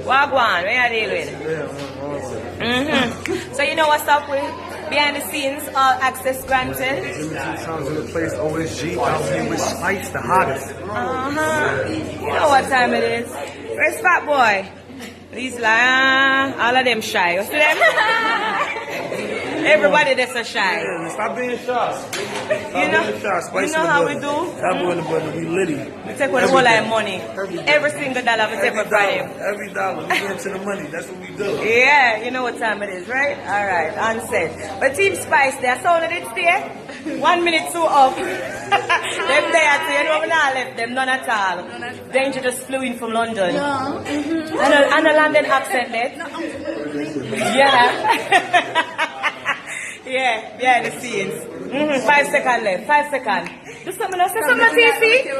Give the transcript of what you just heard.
Wagwan, where you deal with? So you know what's up with behind the scenes, all access granted? Sounds in the place, OSG, out here with Spice, the hottest. You know what time it is. Where's Fat Boy? He's like, all of them shy. You see them? Everybody that's a shy. Yeah, stop being shy. Stop You know, being shy. Spice you know in the how we building. do? That boy in the building, we litty. We take with a whole lot of money. Every single dollar we take Every for dollar, him. every dollar, we get into the money. That's what we do. Yeah, you know what time it is, right? All right, on set. But Team Spice, they sounded it stay. 1 minute too up. Them there, so you know we not left them, none at all. Danger just flew in from London. And a London accent there. Yeah. Yeah, behind the scenes. 5 seconds left, 5 seconds. Do something else, say something, TC.